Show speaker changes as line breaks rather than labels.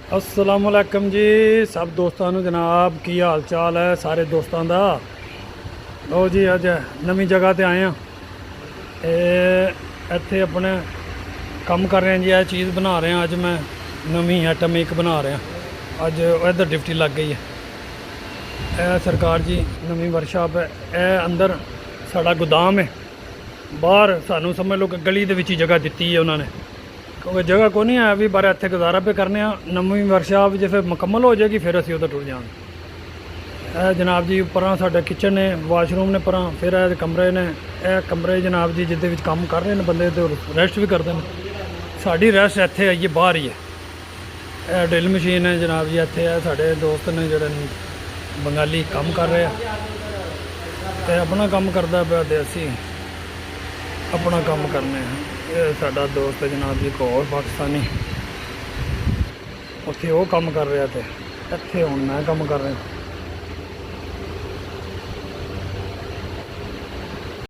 अस्सलामुअलैकुम जी सब दोस्तों ਨੂੰ जनाब की हाल चाल है सारे दोस्तों का। लो जी अज नवी जगह ते आए हैं इत्थे अपने काम कर रहे हैं जी। यह चीज़ बना रहे हैं अज मैं नवी आइटम एक बना रहा अज इधर डिप्टी लग गई है। यह सरकार जी नवी वर्कशॉप है। यह अंदर साड़ा गोदाम है, बाहर सानू समझ लो कि गली दे विच ही जगह दी है उन्होंने, क्योंकि जगह को नहीं है भी बारे इतने गुजारा पे करने। नवी वर्कशॉप जो फिर मुकम्मल हो जाएगी फिर असी उधर टुर जाएंगे। जनाब जी उपर साडा किचन ने, वाशरूम ने, पर फिर कमरे ने। यह कमरे जनाब जी जिदे विच काम कर रहे हैं बंदे तो रेस्ट भी करते हैं। साड़ी रेस्ट इत्थे आइए बाहर ही है। यह ड्रिल मशीन है जनाब जी इत्थे है। साडे दोस्त ने जोड़े बंगाली काम कर रहे हैं तो अपना काम करता पाया तो असी अपना काम करने हैं। ये साडा दोस्त है जनाब जी एक और पाकिस्तानी, उत्थे वो काम कर रहा थे, इत्थे हुण मैं काम कर रहा।